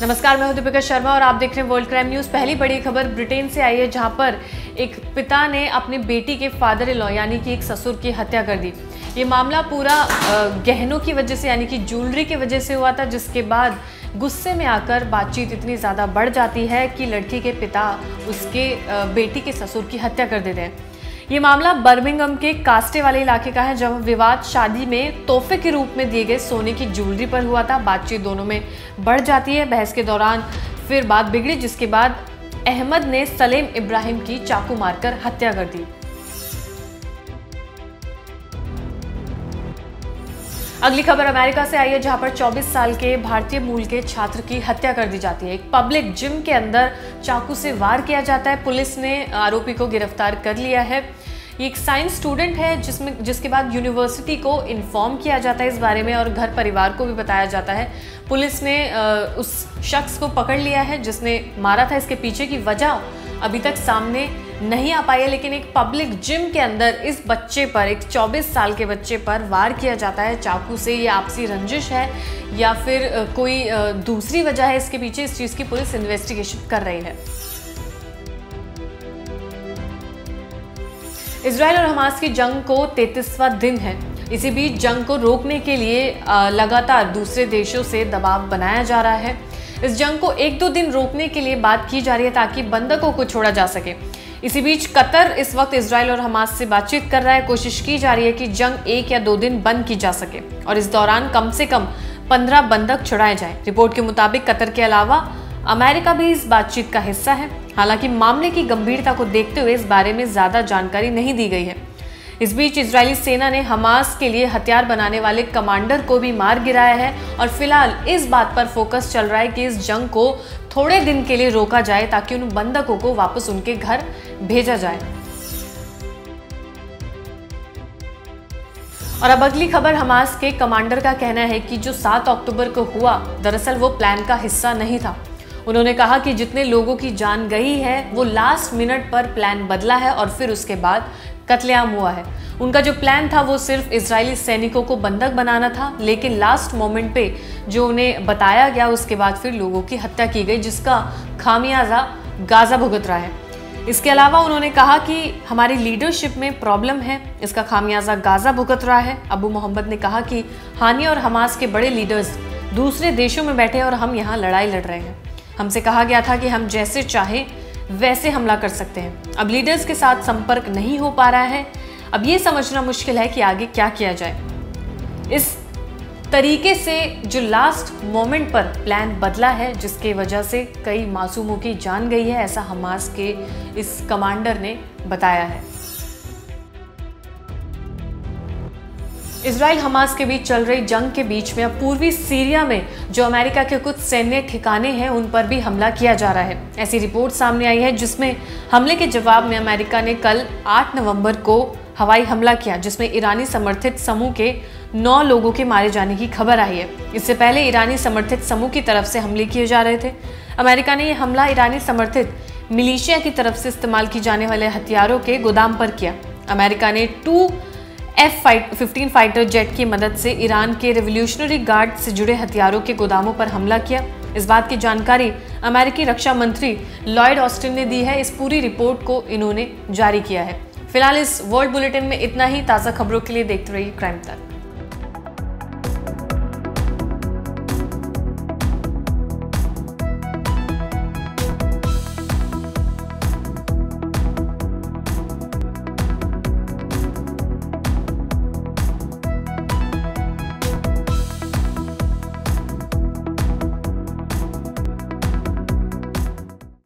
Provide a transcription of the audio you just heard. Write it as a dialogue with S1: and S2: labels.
S1: नमस्कार, मैं हूं दीपिका शर्मा और आप देख रहे हैं वर्ल्ड क्राइम न्यूज़। पहली बड़ी खबर ब्रिटेन से आई है, जहां पर एक पिता ने अपनी बेटी के फादर इन लॉ यानी कि एक ससुर की हत्या कर दी। ये मामला पूरा गहनों की वजह से यानी कि ज्वेलरी की वजह से हुआ था, जिसके बाद गुस्से में आकर बातचीत इतनी ज़्यादा बढ़ जाती है कि लड़की के पिता उसके बेटी के ससुर की हत्या कर देते हैं। ये मामला बर्मिंघम के कास्टे वाले इलाके का है, जब विवाद शादी में तोहफे के रूप में दिए गए सोने की ज्वेलरी पर हुआ था। बातचीत दोनों में बढ़ जाती है। बहस के दौरान फिर बात बिगड़ी, जिसके बाद अहमद ने सलेम इब्राहिम की चाकू मारकर हत्या कर दी। अगली खबर अमेरिका से आई है, जहां पर 24 साल के भारतीय मूल के छात्र की हत्या कर दी जाती है। एक पब्लिक जिम के अंदर चाकू से वार किया जाता है। पुलिस ने आरोपी को गिरफ्तार कर लिया है। ये एक साइंस स्टूडेंट है, जिसके बाद यूनिवर्सिटी को इन्फॉर्म किया जाता है इस बारे में और घर परिवार को भी बताया जाता है। पुलिस ने उस शख्स को पकड़ लिया है जिसने मारा था। इसके पीछे की वजह अभी तक सामने नहीं आ पाई है, लेकिन एक पब्लिक जिम के अंदर इस बच्चे पर, एक 24 साल के बच्चे पर वार किया जाता है चाकू से। ये आपसी रंजिश है या फिर कोई दूसरी वजह है इसके पीछे, इस चीज़ की पुलिस इन्वेस्टिगेशन कर रही है। इजराइल और हमास की जंग को 33वां दिन है। इसी बीच जंग को रोकने के लिए लगातार दूसरे देशों से दबाव बनाया जा रहा है। इस जंग को 1-2 दिन रोकने के लिए बात की जा रही है ताकि बंधकों को छोड़ा जा सके। इसी बीच कतर इस वक्त इजराइल और हमास से बातचीत कर रहा है। कोशिश की जा रही है कि जंग 1 या 2 दिन बंद की जा सके और इस दौरान कम से कम 15 बंधक छुड़ाए जाएं। रिपोर्ट के मुताबिक कतर के अलावा अमेरिका भी इस बातचीत का हिस्सा है। हालांकि मामले की गंभीरता को देखते हुए इस बारे में ज्यादा जानकारी नहीं दी गई है। इस बीच इजरायली सेना ने हमास के लिए हथियार बनाने वाले कमांडर को भी मार गिराया है और फिलहाल इस बात पर फोकस चल रहा है कि इस जंग को थोड़े दिन के लिए रोका जाए ताकि उन बंधकों को वापस उनके घर भेजा जाए। और अब अगली खबर, हमास के कमांडर का कहना है कि जो 7 अक्टूबर को हुआ, दरअसल वो प्लान का हिस्सा नहीं था। उन्होंने कहा कि जितने लोगों की जान गई है वो लास्ट मिनट पर प्लान बदला है और फिर उसके बाद कत्लेआम हुआ है। उनका जो प्लान था वो सिर्फ इजरायली सैनिकों को बंधक बनाना था, लेकिन लास्ट मोमेंट पे जो उन्हें बताया गया उसके बाद फिर लोगों की हत्या की गई, जिसका खामियाजा गाजा भुगत रहा है। इसके अलावा उन्होंने कहा कि हमारी लीडरशिप में प्रॉब्लम है, इसका खामियाजा गाजा भुगत रहा है। अबू मोहम्मद ने कहा कि हानी और हमास के बड़े लीडर्स दूसरे देशों में बैठे और हम यहाँ लड़ाई लड़ रहे हैं। हमसे कहा गया था कि हम जैसे चाहें वैसे हमला कर सकते हैं। अब लीडर्स के साथ संपर्क नहीं हो पा रहा है। अब ये समझना मुश्किल है कि आगे क्या किया जाए। इस तरीके से जो लास्ट मोमेंट पर प्लान बदला है, जिसके वजह से कई मासूमों की जान गई है, ऐसा हमास के इस कमांडर ने बताया है। इजराइल हमास के बीच चल रही जंग के बीच में अब पूर्वी सीरिया में जो अमेरिका के कुछ सैन्य ठिकाने हैं उन पर भी हमला किया जा रहा है। ऐसी रिपोर्ट सामने आई है, जिसमें हमले के जवाब में अमेरिका ने कल 8 नवंबर को हवाई हमला किया, जिसमें ईरानी समर्थित समूह के 9 लोगों के मारे जाने की खबर आई है। इससे पहले ईरानी समर्थित समूह की तरफ से हमले किए जा रहे थे। अमेरिका ने यह हमला ईरानी समर्थित मिलिशिया की तरफ से इस्तेमाल की जाने वाले हथियारों के गोदाम पर किया। अमेरिका ने 2 F-15 फाइटर जेट की मदद से ईरान के रिवॉल्यूशनरी गार्ड से जुड़े हथियारों के गोदामों पर हमला किया। इस बात की जानकारी अमेरिकी रक्षा मंत्री लॉयड ऑस्टिन ने दी है। इस पूरी रिपोर्ट को इन्होंने जारी किया है। फिलहाल इस वर्ल्ड बुलेटिन में इतना ही। ताज़ा खबरों के लिए देखते रहिए क्राइम तक।